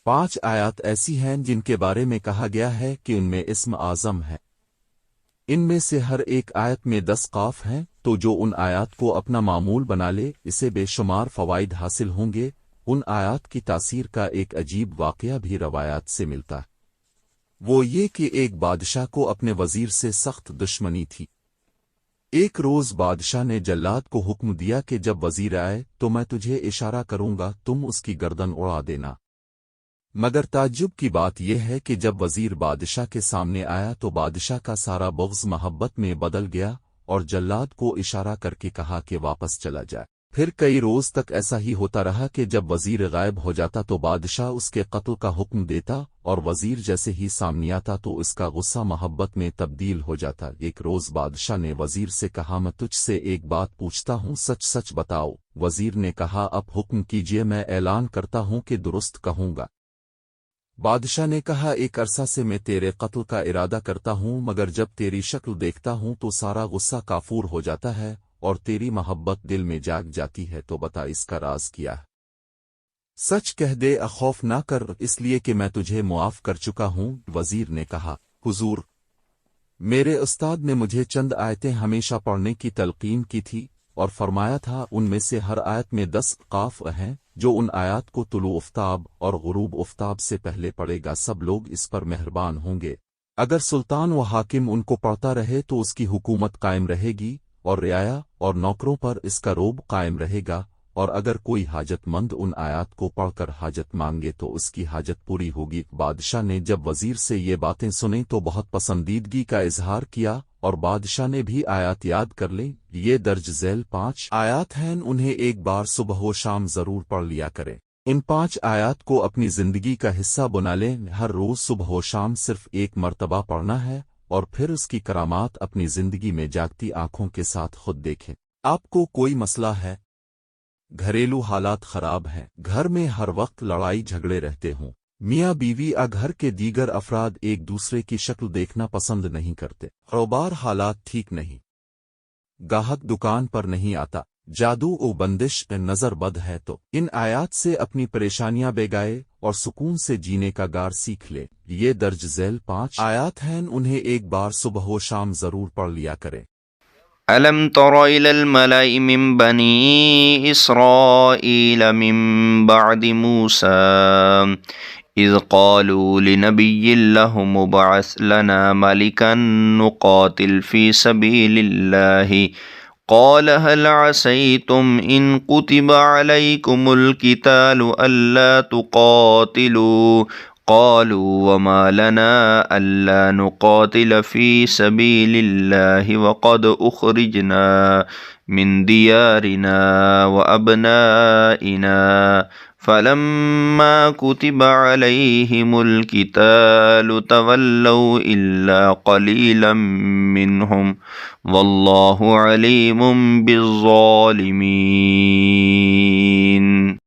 5 آیات ایسی ہیں جن کے بارے میں کہا گیا ہے کہ ان میں اسم اعظم ہے۔ ان میں سے ہر ایک آیت میں 10 قاف ہیں، تو جو ان آیات کو اپنا معمول بنا لے اسے بے شمار فوائد حاصل ہوں گے۔ ان آیات کی تاثیر کا ایک عجیب واقعہ بھی روایات سے ملتا ہے، وہ یہ کہ ایک بادشاہ کو اپنے وزیر سے سخت دشمنی تھی۔ ایک روز بادشاہ نے جلاد کو حکم دیا کہ جب وزیر آئے تو میں تجھے اشارہ کروں گا، تم اس کی گردن اڑا دینا۔ مگر تعجب کی بات یہ ہے کہ جب وزیر بادشاہ کے سامنے آیا تو بادشاہ کا سارا بغض محبت میں بدل گیا اور جلاد کو اشارہ کر کے کہا کہ واپس چلا جائے۔ پھر کئی روز تک ایسا ہی ہوتا رہا کہ جب وزیر غائب ہو جاتا تو بادشاہ اس کے قتل کا حکم دیتا، اور وزیر جیسے ہی سامنے آتا تو اس کا غصہ محبت میں تبدیل ہو جاتا۔ ایک روز بادشاہ نے وزیر سے کہا، میں تجھ سے ایک بات پوچھتا ہوں، سچ سچ بتاؤ۔ وزیر نے کہا، اب حکم کیجئے، میں اعلان کرتا ہوں کہ درست کہوں گا۔ بادشاہ نے کہا، ایک عرصہ سے میں تیرے قتل کا ارادہ کرتا ہوں، مگر جب تیری شکل دیکھتا ہوں تو سارا غصہ کافور ہو جاتا ہے اور تیری محبت دل میں جاگ جاتی ہے، تو بتا اس کا راز کیا ہے؟ سچ کہہ دے، خوف نہ کر، اس لیے کہ میں تجھے معاف کر چکا ہوں۔ وزیر نے کہا، حضور، میرے استاد نے مجھے چند آیتیں ہمیشہ پڑھنے کی تلقین کی تھی اور فرمایا تھا ان میں سے ہر آیت میں 10 قاف ہیں، جو ان آیات کو طلوع آفتاب اور غروب آفتاب سے پہلے پڑھے گا سب لوگ اس پر مہربان ہوں گے۔ اگر سلطان و حاکم ان کو پڑھتا رہے تو اس کی حکومت قائم رہے گی اور رعایا اور نوکروں پر اس کا روب قائم رہے گا، اور اگر کوئی حاجت مند ان آیات کو پڑھ کر حاجت مانگے تو اس کی حاجت پوری ہوگی۔ بادشاہ نے جب وزیر سے یہ باتیں سنیں تو بہت پسندیدگی کا اظہار کیا، اور بادشاہ نے بھی آیات یاد کر لیں۔ یہ درج ذیل 5 آیات ہیں، انہیں ایک بار صبح و شام ضرور پڑھ لیا کریں۔ ان 5 آیات کو اپنی زندگی کا حصہ بنا لیں، ہر روز صبح و شام صرف ایک مرتبہ پڑھنا ہے، اور پھر اس کی کرامات اپنی زندگی میں جاگتی آنکھوں کے ساتھ خود دیکھیں۔ آپ کو کوئی مسئلہ ہے؟ گھریلو حالات خراب ہیں، گھر میں ہر وقت لڑائی جھگڑے رہتے ہوں، میاں بیوی یا گھر کے دیگر افراد ایک دوسرے کی شکل دیکھنا پسند نہیں کرتے، کاروبار حالات ٹھیک نہیں، گاہک دکان پر نہیں آتا، جادو و بندش نظر بد ہے، تو ان آیات سے اپنی پریشانیاں بیگائے اور سکون سے جینے کا گار سیکھ لے۔ یہ درج ذیل 5 آیات ہیں، انہیں ایک بار صبح و شام ضرور پڑھ لیا کریں۔ ألم تر إلى الملأ من بني إسرائيل من بعد موسى إذ قالوا لنبي له مبعث لنا ملكا نقاتل في سبيل الله قال هل عسيتم إن كتب عليكم القتال ألا تقاتلوا قالوا وما لنا ألا نقاتل في سبيل الله وقد أخرجنا من ديارنا وأبنائنا فلما كتب عليهم القتال تولوا إلا قليلا منهم والله عليم بالظالمين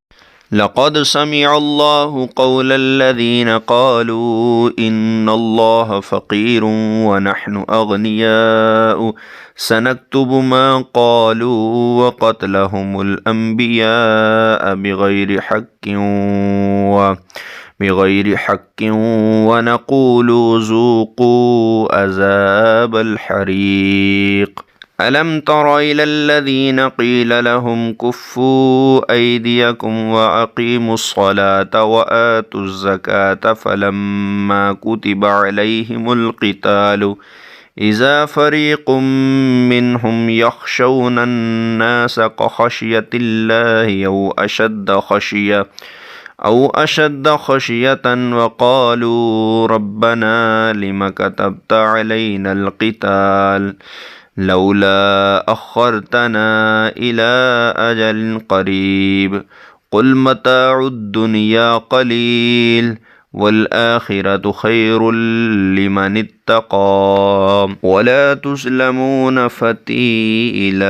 لقد سمع الله قول الذين قالوا إن الله فقير ونحن أغنياء سنكتب ما قالوا وقتلهم الأنبياء بغير حق ونقول ذوقوا عذاب الحريق ألم تر إلى الذين قيل لهم كفوا أيديكم وأقيموا الصلاة وآتوا الزكاة فلما كتب عليهم القتال إذا فريق منهم يخشون الناس كخشية الله أو أشد خشية وقالوا ربنا لم كتبت علينا القتال لولا أخرتنا إلى أجل قريب قل متاع الدنيا قليل والآخرة خير لمن اتقى ولا تظلمون فتيلا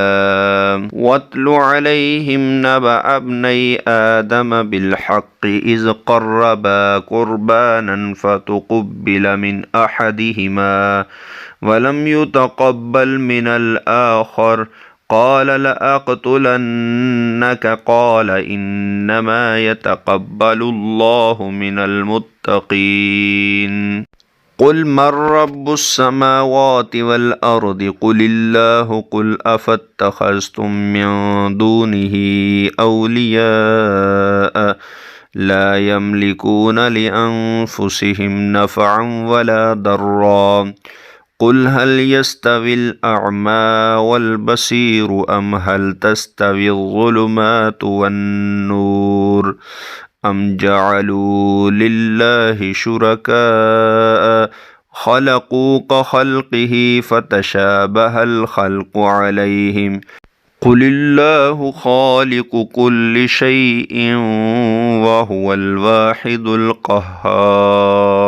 واتل عليهم نبأ ابني آدم بالحق إذ قربا قربانا فتقبل من أحدهما ولم يتقبل من الآخر قال لأقتلنك قال إنما يتقبل الله من المتقين قل من رب السماوات والأرض قل الله قل أفاتخذتم من دونه أولياء لا يملكون لأنفسهم نفعا ولا ضرا قل هل يستوي الأعمى والبصير أم هل تستوي الظلمات والنور أم جعلوا لله شركاء خلقوا كخلقه فتشابه الخلق عليهم قل الله خالق كل شيء وهو الواحد القهار